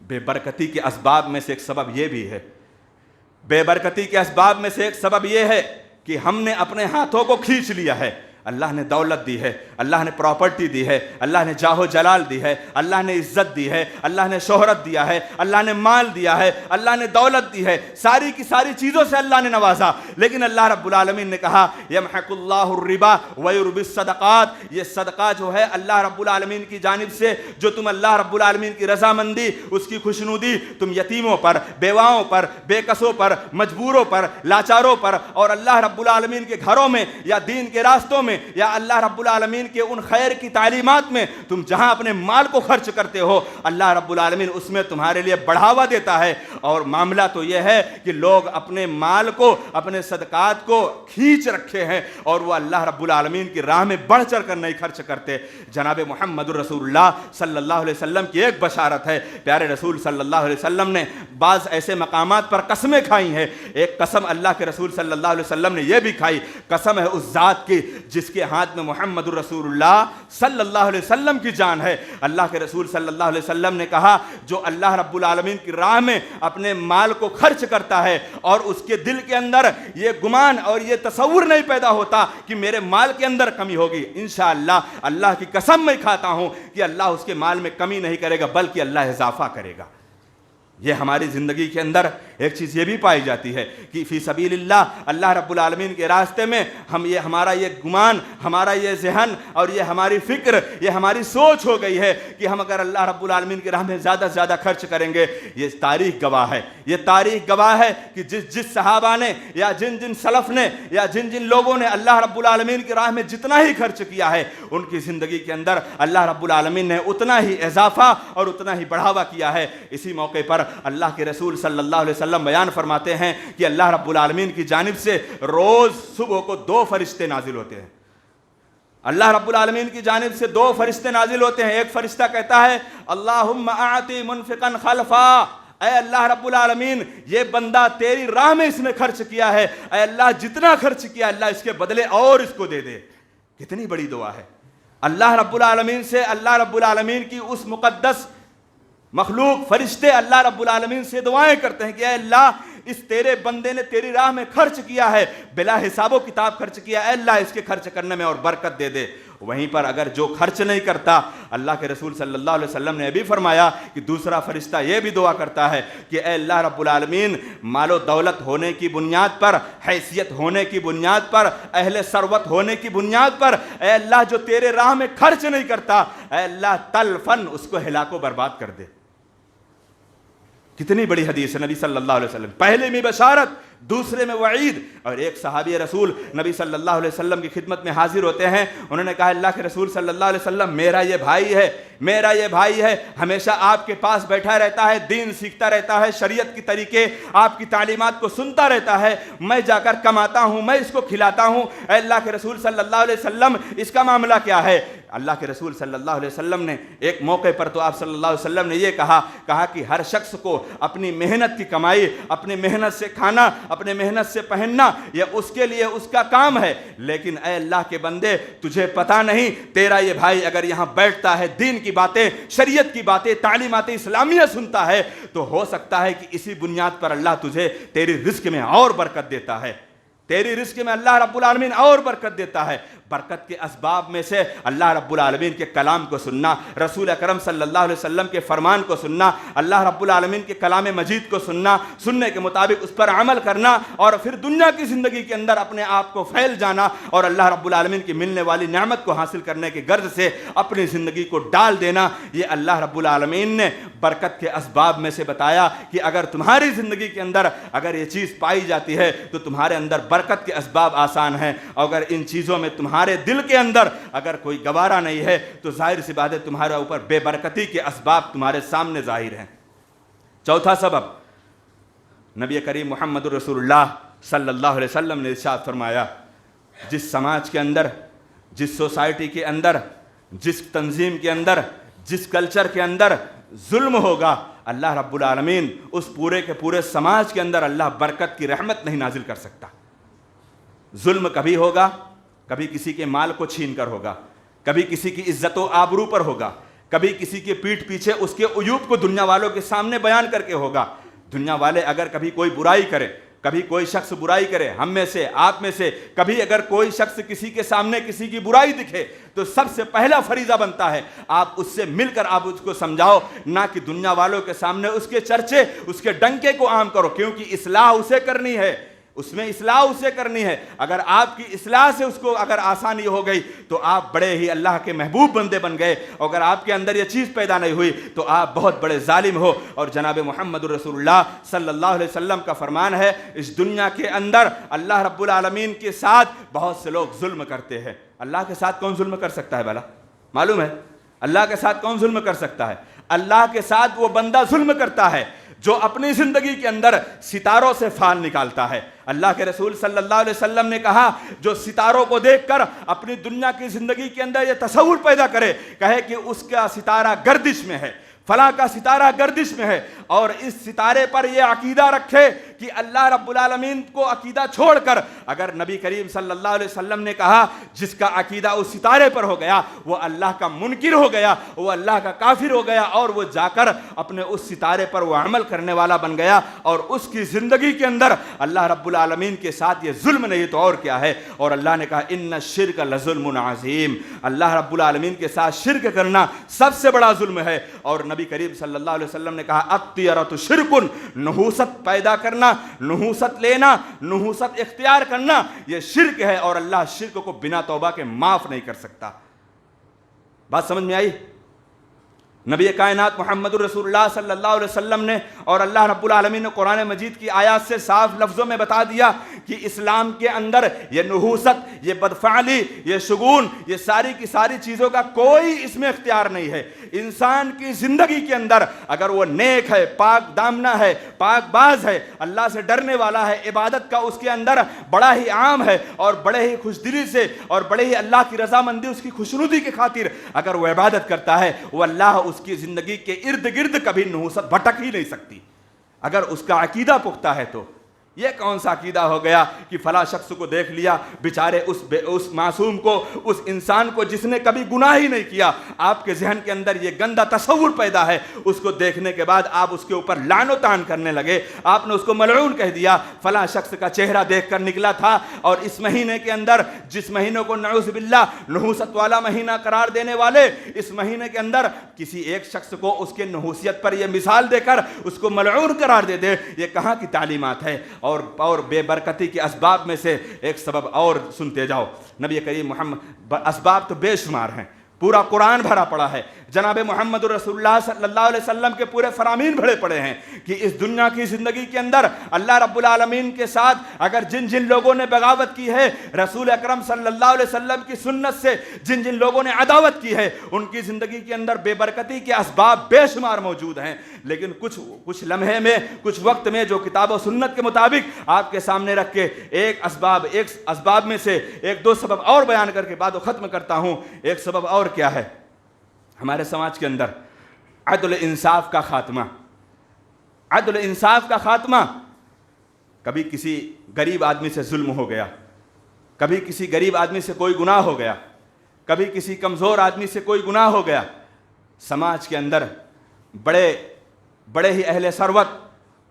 بے برکتی کے اسباب میں سے ایک سبب یہ بھی ہے، بے برکتی کے اسباب میں سے ایک سبب یہ ہے کہ ہم نے اپنے ہاتھوں کو کھینچ لیا ہے۔ اللہ نے دولت دی ہے، اللہ نے پراپرٹی دی ہے، اللہ نے جاہ و جلال دی ہے، اللہ نے عزت دی ہے، اللہ نے شہرت دیا ہے، اللہ نے مال دیا ہے، اللہ نے دولت دی ہے، ساری کی ساری چیزوں سے اللہ نے نوازا، لیکن اللہ رب العالمین نے کہا یمحق اللہ الربا ویربی الصدقات، یہ صدقہ جو ہے اللہ رب العالمین کی جانب سے جو تم اللہ رب العالمین کی رضامندی، اس کی خوشنودی تم یتیموں پر، بیواؤں پر، بے کسوں پر، مجبوروں پر، لاچاروں پر اور اللہ رب العالمین کے گھروں میں یا دین کے راستوں میں یا اللہ رب العالمین کے ان خیر کی تعلیمات میں تم جہاں اپنے مال کو خرچ کرتے ہو، اللہ رب العالمین اس میں تمہارے لیے بڑھاوا دیتا ہے۔ اور معاملہ تو یہ ہے کہ لوگ اپنے مال کو، اپنے صدقات کو کھینچ رکھے ہیں اور وہ اللہ رب العالمین کی راہ میں بڑھ چڑھ کر نہیں خرچ کرتے۔ جناب محمد رسول اللہ صلی اللہ علیہ وسلم کی ایک بشارت ہے، پیارے رسول صلی اللہ علیہ وسلم نے بعض ایسے مقامات پر قسمیں کھائی ہیں۔ ایک قسم اللہ کے رسول صلی اللہ علیہ وسلم نے یہ بھی کھائی، قسم ہے اس ذات کی جس کے ہاتھ میں محمد رسول اللہ صلی اللہ علیہ وسلم کی جان ہے۔ اللہ کے رسول صلی اللہ علیہ وسلم نے کہا جو اللہ رب العالمین کی راہ میں اپنے مال کو خرچ کرتا ہے اور اس کے دل کے اندر یہ گمان اور یہ تصور نہیں پیدا ہوتا کہ میرے مال کے اندر کمی ہوگی، انشاءاللہ اللہ کی قسم میں کھاتا ہوں کہ اللہ اس کے مال میں کمی نہیں کرے گا بلکہ اللہ اضافہ کرے گا۔ یہ ہماری زندگی کے اندر ایک چیز یہ بھی پائی جاتی ہے کہ فی سبیل اللہ، اللہ رب العالمین کے راستے میں ہمارا یہ گمان، ہمارا یہ ذہن اور یہ ہماری فکر، یہ ہماری سوچ ہو گئی ہے کہ ہم اگر اللہ رب العالمین کی راہ میں زیادہ سے زیادہ خرچ کریں گے، یہ تاریخ گواہ ہے، یہ تاریخ گواہ ہے کہ جس صحابہ نے یا جن سلف نے یا جن لوگوں نے اللہ رب العالمین کی راہ میں جتنا ہی خرچ کیا ہے، ان کی زندگی کے اندر اللہ رب العالمین نے اتنا ہی اضافہ اور اتنا ہی بڑھاوا کیا ہے۔ اسی موقع پر اللہ کے رسول صلی اللہ علیہ وسلم بیان فرماتے ہیں کہ اللہ رب العالمین کی جانب سے روز صبح کو 2 فرشتے نازل ہوتے ہیں۔ اللہ رب العالمین کی جانب سے 2 فرشتے نازل ہوتے ہیں۔ ایک فرشتہ کہتا ہے اللہم اعطی منفقا خلفا، اے اللہ رب العالمین یہ بندہ تیری راہ میں اس نے خرچ کیا ہے، اے اللہ جتنا خرچ کیا اللہ اس کے بدلے اور اس کو دے دے۔ کتنی بڑی دعا ہے اللہ رب العالمین سے، اللہ رب العالمین کی اس مقدس مخلوق فرشتے اللہ رب العالمین سے دعائیں کرتے ہیں کہ اے اللہ اس تیرے بندے نے تیری راہ میں خرچ کیا ہے، بلا حساب و کتاب خرچ کیا، اے اللہ اس کے خرچ کرنے میں اور برکت دے دے۔ وہیں پر اگر جو خرچ نہیں کرتا، اللہ کے رسول صلی اللہ علیہ وسلم نے بھی فرمایا کہ دوسرا فرشتہ یہ بھی دعا کرتا ہے کہ اے اللہ رب العالمین مال و دولت ہونے کی بنیاد پر، حیثیت ہونے کی بنیاد پر، اہل ثروت ہونے کی بنیاد پر، اے اللہ جو تیرے راہ میں خرچ نہیں کرتا، اے اللہ تلفن اس کو ہلاک و برباد کر دے۔ کتنی بڑی حدیث ہے نبی صلی اللہ علیہ وسلم، پہلے میں بشارت، دوسرے میں وعید. اور ایک صحابی رسول نبی صلی اللہ علیہ وسلم کی خدمت میں حاضر ہوتے ہیں. انہوں نے کہا اللہ کے رسول صلی اللہ علیہ وسلم میرا یہ بھائی ہے، ہمیشہ آپ کے پاس بیٹھا رہتا ہے، دین سیکھتا رہتا ہے، شریعت کی طریقے آپ کی تعلیمات کو سنتا رہتا ہے، میں جا کر کماتا ہوں، میں اس کو کھلاتا ہوں. اے اللہ کے رسول صلی اللہ علیہ وسلم اس کا معاملہ کیا ہے؟ اللہ کے رسول صلی اللہ علیہ وسلم نے ایک موقع پر تو آپ صلی اللہ علیہ وسلم نے یہ کہا کہ ہر شخص کو اپنی محنت کی کمائی، اپنی محنت سے کھانا، اپنے محنت سے پہننا، یہ اس کے لیے اس کا کام ہے. لیکن اے اللہ کے بندے، تجھے پتہ نہیں تیرا یہ بھائی اگر یہاں بیٹھتا ہے، دین کی باتیں، شریعت کی باتیں، تعلیمات اسلامیہ سنتا ہے، تو ہو سکتا ہے کہ اسی بنیاد پر اللہ تجھے تیری رزق میں اور برکت دیتا ہے، تیری رزق میں اللہ رب العالمین اور برکت دیتا ہے. برکت کے اسباب میں سے اللہ رب العالمین کے کلام کو سننا، رسول اکرم صلی اللہ علیہ وسلم کے فرمان کو سننا، اللہ رب العالمین کے کلام مجید کو سننے کے مطابق اس پر عمل کرنا، اور پھر دنیا کی زندگی کے اندر اپنے آپ کو پھیل جانا، اور اللہ رب العالمین کی ملنے والی نعمت کو حاصل کرنے کی غرض سے اپنی زندگی کو ڈال دینا. یہ اللہ رب العالمین نے برکت کے اسباب میں سے بتایا کہ اگر تمہاری زندگی کے اندر اگر یہ چیز پائی جاتی ہے تو تمہارے اندر برکت کے اسباب آسان ہیں. اگر ان چیزوں میں تمہارے دل کے اندر اگر کوئی گوارا نہیں ہے تو ظاہر سی بات ہے تمہارے اوپر بے برکتی کے اسباب تمہارے سامنے ظاہر ہیں. چوتھا سبب، نبی کریم محمد رسول اللہ صلی اللہ علیہ وسلم نے ارشاد فرمایا، جس سماج کے اندر، جس سوسائٹی کے اندر، جس تنظیم کے اندر، جس کلچر کے اندر ظلم ہوگا، اللہ رب العالمین اس پورے کے پورے سماج کے اندر اللہ برکت کی رحمت نہیں نازل کر سکتا. ظلم کبھی ہوگا، کبھی کسی کے مال کو چھین کر ہوگا، کبھی کسی کی عزت و آبرو پر ہوگا، کبھی کسی کے پیٹھ پیچھے اس کے عیوب کو دنیا والوں کے سامنے بیان کر کے ہوگا. دنیا والے اگر کبھی کوئی برائی کرے، کبھی کوئی شخص برائی کرے، ہم میں سے، آپ میں سے کبھی اگر کوئی شخص کسی کے سامنے کسی کی برائی دکھے تو سب سے پہلا فریضہ بنتا ہے آپ اس سے مل کر آپ اس کو سمجھاؤ، نہ کہ دنیا والوں کے سامنے اس کے چرچے، اس کے ڈنکے کو عام کرو، کیونکہ اصلاح اسے کرنی ہے، اس میں اصلاح اسے کرنی ہے. اگر آپ کی اصلاح سے اس کو اگر آسانی ہو گئی تو آپ بڑے ہی اللہ کے محبوب بندے بن گئے، اگر آپ کے اندر یہ چیز پیدا نہیں ہوئی تو آپ بہت بڑے ظالم ہو. اور جناب محمد رسول اللہ صلی اللہ علیہ وسلم کا فرمان ہے، اس دنیا کے اندر اللہ رب العالمین کے ساتھ بہت سے لوگ ظلم کرتے ہیں. اللہ کے ساتھ کون ظلم کر سکتا ہے بھلا؟ معلوم ہے اللہ کے ساتھ کون ظلم کر سکتا ہے؟ اللہ کے ساتھ وہ بندہ ظلم کرتا ہے جو اپنی زندگی کے اندر ستاروں سے فال نکالتا ہے. اللہ کے رسول صلی اللہ علیہ وسلم نے کہا، جو ستاروں کو دیکھ کر اپنی دنیا کی زندگی کے اندر یہ تصور پیدا کرے، کہے کہ اس کا ستارہ گردش میں ہے، فلاں کا ستارہ گردش میں ہے، اور اس ستارے پر یہ عقیدہ رکھے کہ اللہ رب العالمین کو عقیدہ چھوڑ کر، اگر نبی کریم صلی اللہ علیہ وسلم نے کہا جس کا عقیدہ اس ستارے پر ہو گیا وہ اللہ کا منکر ہو گیا، وہ اللہ کا کافر ہو گیا، اور وہ جا کر اپنے اس ستارے پر وہ عمل کرنے والا بن گیا، اور اس کی زندگی کے اندر اللہ رب العالمین کے ساتھ یہ ظلم نہیں تو اور کیا ہے. اور اللہ نے کہا ان الشرک لظلم عظیم، اللہ رب العالمین کے ساتھ شرک کرنا سب سے بڑا ظلم ہے. اور نبی کریم صلی اللہ علیہ وسلم نے کہا الطیرۃ شرک، نحوست پیدا کرنا، نحوست لینا، نحوست اختیار کرنا یہ شرک ہے، اور اللہ شرک کو بنا توبہ کے معاف نہیں کر سکتا. بات سمجھ میں آئی؟ نبی کائنات محمد رسول اللہ صلی اللہ علیہ وسلم نے اور اللہ رب العالمین نے قرآن مجید کی آیات سے صاف لفظوں میں بتا دیا کہ اسلام کے اندر یہ نحوست، یہ بدفعلی، یہ شگون، یہ ساری کی ساری چیزوں کا کوئی اس میں اختیار نہیں ہے. انسان کی زندگی کے اندر اگر وہ نیک ہے، پاک دامنا ہے، پاک باز ہے، اللہ سے ڈرنے والا ہے، عبادت کا اس کے اندر بڑا ہی عام ہے، اور بڑے ہی خوش دلی سے اور بڑے ہی اللہ کی رضامندی، اس کی خوشنودی کی خاطر اگر وہ عبادت کرتا ہے، وہ اللہ اس کی زندگی کے ارد گرد کبھی نحوست بھٹک ہی نہیں سکتی اگر اس کا عقیدہ پختہ ہے. تو یہ کون سا عقیدہ ہو گیا کہ فلاں شخص کو دیکھ لیا، بیچارے اس معصوم کو، اس انسان کو جس نے کبھی گناہ ہی نہیں کیا، آپ کے ذہن کے اندر یہ گندا تصور پیدا ہے، اس کو دیکھنے کے بعد آپ اس کے اوپر لعن و طعن کرنے لگے، آپ نے اس کو ملعون کہہ دیا. فلاں شخص کا چہرہ دیکھ کر نکلا تھا، اور اس مہینے کے اندر، جس مہینے کو نعوذ باللہ نحوست والا مہینہ قرار دینے والے، اس مہینے کے اندر کسی ایک شخص کو اس کے نحوسیت پر یہ مثال دے کر اس کو ملعون قرار دے دے، یہ کہاں کی تعلیمات ہے؟ اور بے برکتی کے اسباب میں سے ایک سبب اور سنتے جاؤ. نبی کریم محمد، اسباب تو بے شمار ہیں، پورا قرآن بھرا پڑا ہے. جناب محمد رسول اللہ صلی اللہ علیہ وسلم کے پورے فرامین بھرے پڑے ہیں کہ اس دنیا کی زندگی کے اندر اللہ رب العالمین کے ساتھ اگر جن جن لوگوں نے بغاوت کی ہے، رسول اکرم صلی اللہ علیہ وسلم کی سنت سے جن جن لوگوں نے عداوت کی ہے، ان کی زندگی کے اندر بے برکتی کے اسباب بے شمار موجود ہیں. لیکن کچھ لمحے میں، کچھ وقت میں جو کتاب و سنت کے مطابق آپ کے سامنے رکھ کے ایک اسباب میں سے ایک دو سبب اور بیان کر کے بعد ختم کرتا ہوں. ایک سبب اور کیا ہے؟ ہمارے سماج کے اندر عدل انصاف کا خاتمہ. عدل انصاف کا خاتمہ. کبھی کسی غریب آدمی سے ظلم ہو گیا، کبھی کسی غریب آدمی سے کوئی گناہ ہو گیا، کبھی کسی کمزور آدمی سے کوئی گناہ ہو گیا. سماج کے اندر بڑے ہی اہل ثروت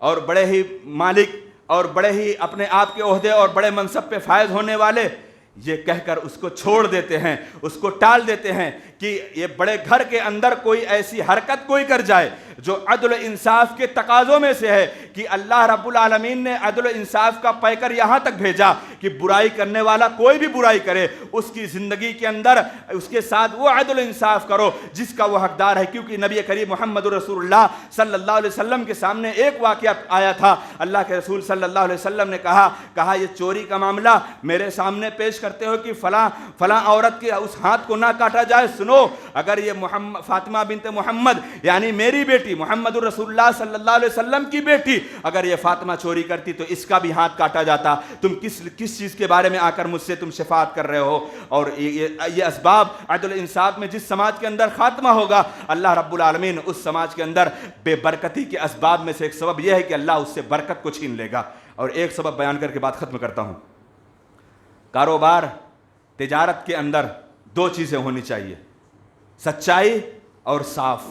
اور بڑے ہی مالک اور بڑے ہی اپنے آپ کے عہدے اور بڑے منصب پہ فائز ہونے والے یہ کہہ کر اس کو چھوڑ دیتے ہیں، اس کو ٹال دیتے ہیں کہ یہ بڑے گھر کے اندر کوئی ایسی حرکت کوئی کر جائے جو عدل و انصاف کے تقاضوں میں سے ہے کہ اللہ رب العالمین نے عدل و انصاف کا پیکر یہاں تک بھیجا کہ برائی کرنے والا کوئی بھی برائی کرے اس کی زندگی کے اندر اس کے ساتھ وہ عدل و انصاف کرو جس کا وہ حقدار ہے. کیونکہ نبی کریم محمد رسول اللہ صلی اللہ علیہ وسلم کے سامنے ایک واقعہ آیا تھا. اللہ کے رسول صلی اللہ علیہ وسلم نے کہا یہ چوری کا معاملہ میرے سامنے پیش کرتے ہو کہ فلاں عورت کے اس ہاتھ کو نہ کاٹا جائے. سنو، اگر یہ فاطمہ بنت محمد یعنی میری بیٹی محمد رسول اللہ صلی اللہ علیہ وسلم کی بیٹی اگر یہ فاطمہ چوری کرتی تو اس کا بھی ہاتھ کاٹا جاتا. تم کس چیز کے بارے میں آ کر مجھ سے تم شفاعت کر رہے ہو؟ اور یہ اسباب عدل انصاف میں جس سماج کے اندر خاتمہ ہوگا اللہ رب العالمین اس سماج کے اندر بے برکتی کے اسباب میں سے ایک سبب یہ ہے کہ اللہ اس سے برکت کو چھین لے گا. اور ایک سبب بیان کر کے بات ختم کرتا ہوں. کاروبار تجارت کے اندر دو چیزیں ہونی چاہیے، سچائی اور صاف.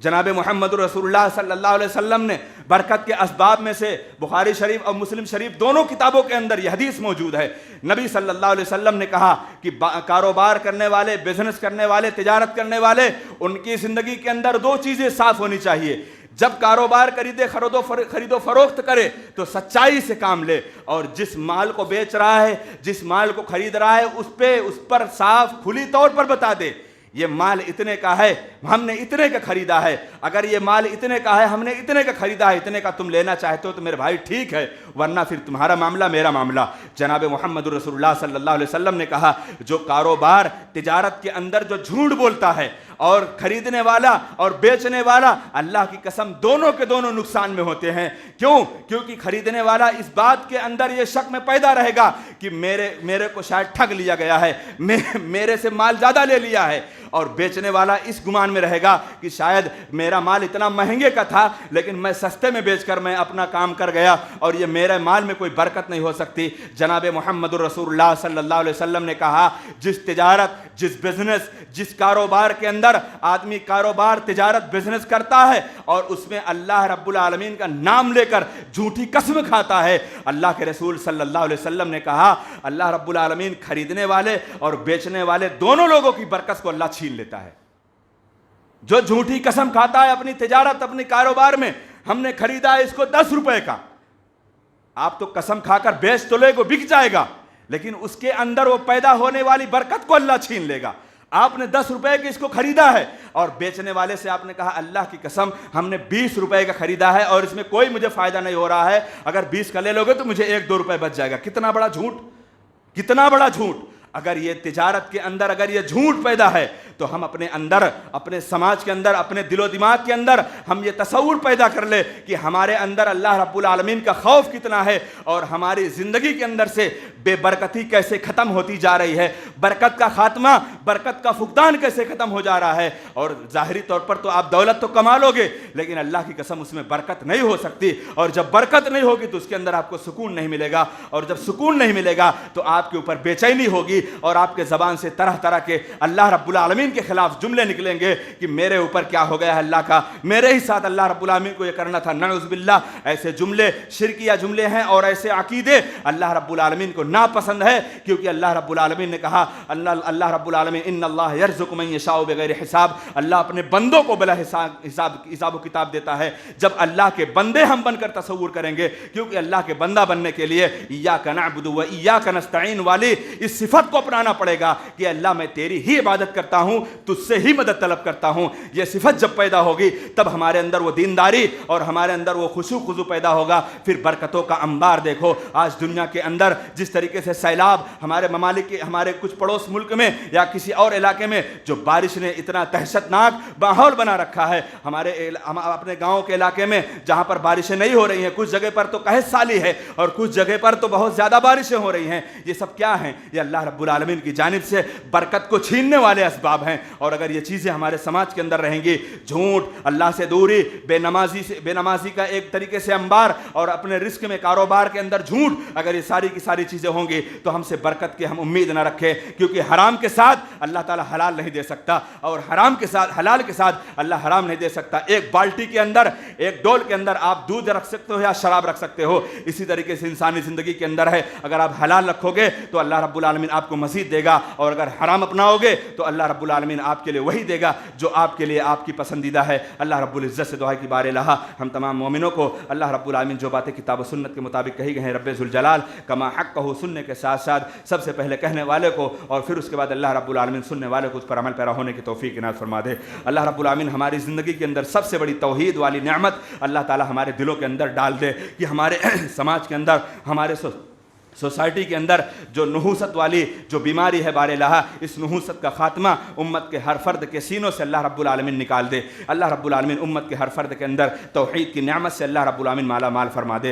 جناب محمد رسول اللہ صلی اللہ علیہ وسلم نے برکت کے اسباب میں سے بخاری شریف اور مسلم شریف دونوں کتابوں کے اندر یہ حدیث موجود ہے. نبی صلی اللہ علیہ وسلم نے کہا کہ کاروبار کرنے والے، بزنس کرنے والے، تجارت کرنے والے، ان کی زندگی کے اندر دو چیزیں صاف ہونی چاہیے. جب کاروبار خرید و فروخت کرے تو سچائی سے کام لے، اور جس مال کو بیچ رہا ہے، جس مال کو خرید رہا ہے اس پر صاف کھلی طور پر بتا دے یہ مال اتنے کا ہے، ہم نے اتنے کا خریدا ہے. اگر یہ مال اتنے کا ہے، ہم نے اتنے کا خریدا ہے، اتنے کا تم لینا چاہتے ہو تو میرے بھائی ٹھیک ہے، ورنہ پھر تمہارا معاملہ میرا معاملہ. جناب محمد رسول اللہ صلی اللہ علیہ وسلم نے کہا جو کاروبار تجارت کے اندر جو جھوٹ بولتا ہے، اور خریدنے والا اور بیچنے والا اللہ کی قسم دونوں کے دونوں نقصان میں ہوتے ہیں. کیونکہ خریدنے والا اس بات کے اندر یہ شک میں پیدا رہے گا کہ میرے کو شاید ٹھگ لیا گیا ہے، میرے سے مال زیادہ لے لیا ہے. اور بیچنے والا اس گمان میں رہے گا کہ شاید میرا مال اتنا مہنگے کا تھا لیکن میں سستے میں بیچ کر میں اپنا کام کر گیا اور یہ میرے مال میں کوئی برکت نہیں ہو سکتی. جناب محمد رسول اللہ صلی اللہ علیہ وسلم نے کہا جس تجارت، جس بزنس، جس کاروبار کے اندر آدمی کاروبار، تجارت، بزنس کرتا ہے اور اس میں اللہ رب العالمین کا نام لے کر جھوٹی قسم کھاتا ہے، اللہ کے رسول صلی اللہ علیہ وسلم نے کہا اللہ رب العالمین خریدنے والے اور بیچنے والے دونوں لوگوں کی برکت کو اللہ چھین لیتا ہے. جو جھوٹی قسم کھاتا ہے اپنی تجارت، اپنی کاروبار میں، ہم نے خریدا ہے اس کو 10 روپے کا، آپ تو قسم کھا کر بیچ تو لے گو، بک جائے گا، لیکن اس کے اندر وہ پیدا ہونے والی برکت کو اللہ چھین لے گا. آپ نے 10 روپے کی اس کو خریدا ہے اور بیچنے والے سے آپ نے کہا اللہ کی قسم ہم نے 20 روپے کا خریدا ہے اور اس میں کوئی مجھے فائدہ نہیں ہو رہا ہے، اگر 20 کا لے لو گے تو مجھے 1-2 روپے بچ جائے گا. کتنا بڑا جھوٹ، کتنا بڑا جھوٹ. اگر یہ تجارت کے اندر اگر یہ جھوٹ پیدا ہے تو ہم اپنے اندر، اپنے سماج کے اندر، اپنے دل و دماغ کے اندر ہم یہ تصور پیدا کر لے کہ ہمارے اندر اللہ رب العالمین کا خوف کتنا ہے اور ہماری زندگی کے اندر سے بے برکتی کیسے ختم ہوتی جا رہی ہے، برکت کا خاتمہ، برکت کا فقدان کیسے ختم ہو جا رہا ہے. اور ظاہری طور پر تو آپ دولت تو کما لو گے لیکن اللہ کی قسم اس میں برکت نہیں ہو سکتی، اور جب برکت نہیں ہوگی تو اس کے اندر آپ کو سکون نہیں ملے گا، اور جب سکون نہیں ملے گا تو آپ کے اوپر بے چینی ہوگی اور آپ کے زبان سے طرح طرح کے اللہ رب العالمین کے خلاف جملے نکلیں گے کہ میرے اوپر کیا ہو گیا ہے اللہ کا، میرے ہی ساتھ اللہ رب العالمین کو یہ کرنا تھا. نعوذ باللہ، ایسے جملے شرکیہ جملے ہیں اور ایسے عقیدے اللہ رب العالمین کو ناپسند ہے، کیونکہ اللہ رب العالمین نے کہا، اللہ رب العالمین ان اللہ یرزق من یشاء بغیر حساب، اللہ اپنے بندوں کو بلا حساب و کتاب دیتا ہے۔ جب اللہ کے بندے ہم بن کر تصور کریں گے، کیونکہ اللہ کے بندہ بننے کے لیے ایاک نعبد و ایاک نستعین والی اس صفت کو اپنانا پڑے گا کہ اللہ میں تیری ہی عبادت کرتا ہوں، تجھ سے ہی مدد طلب کرتا ہوں۔ یہ صفت جب پیدا ہوگی تب ہمارے اندر وہ دینداری اور ہمارے اندر وہ خشوع خضوع پیدا ہوگا، پھر برکتوں کا انبار دیکھو۔ آج دنیا کے اندر جس طریقے سے سیلاب ہمارے ممالک کے، ہمارے کچھ پڑوس ملک میں یا کسی اور علاقے میں جو بارش نے اتنا دہشت ناک ماحول بنا رکھا ہے، ہم اپنے گاؤں کے علاقے میں جہاں پر بارشیں نہیں ہو رہی ہیں، کچھ جگہ پر تو قحط سالی ہے اور کچھ جگہ پر تو بہت زیادہ بارشیں ہو رہی ہیں، یہ سب کیا ہیں؟ یہ اللہ رب العالمین کی جانب سے برکت کو چھیننے والے اسباب ہیں۔ اور اگر یہ چیزیں ہمارے سماج کے اندر رہیں گی، جھوٹ، اللہ سے دوری، بے نمازی کا ایک طریقے سے انبار، اور اپنے رزق میں کاروبار کے اندر جھوٹ، اگر یہ ساری کی ساری چیزیں ہوں گی تو ہم سے برکت کی ہم امید نہ رکھیں، کیونکہ حرام کے ساتھ اللہ تعالیٰ حلال نہیں دے سکتا، اور حرام کے ساتھ حلال کے ساتھ اللہ حرام نہیں دے سکتا۔ ایک بالٹی کے اندر، ایک ڈول کے اندر آپ دودھ رکھ سکتے ہو یا شراب رکھ سکتے ہو، اسی طریقے سے انسانی زندگی کے اندر ہے، اگر آپ حلال رکھو گے تو اللہ رب العالمین آپ کو مزید دے گا، اور اگر حرام اپناؤ گے تو اللہ رب العالمین آپ کے لیے وہی دے گا جو آپ کے لیے آپ کی پسندیدہ ہے۔ اللہ رب العزت سے دعا کی بار الہ ہم تمام مومنوں کو اللہ رب العالمین جو باتیں کتاب و سنت کے مطابق کہی گئی ہیں رب ذوالجلال کما حقہ سننے کے ساتھ ساتھ سب سے پہلے کہنے والے کو اور پھر اس کے بعد اللہ رب العالمین سننے والے کو اس پر عمل پیرا ہونے کی توفیق عنایت فرما دے۔ اللہ رب العالمین ہماری زندگی کے اندر سب سے بڑی توحید والی نعمت اللہ تعالی ہمارے دلوں کے اندر ڈال دے کہ ہمارے سماج کے اندر، ہمارے سوسائٹی کے اندر جو نحوست والی جو بیماری ہے بار الہ، اس نحوست کا خاتمہ امت کے ہر فرد کے سینوں سے اللہ رب العالمین نکال دے۔ اللہ رب العالمین امت کے ہر فرد کے اندر توحید کی نعمت سے اللہ رب العالمین مالا مال فرما دے۔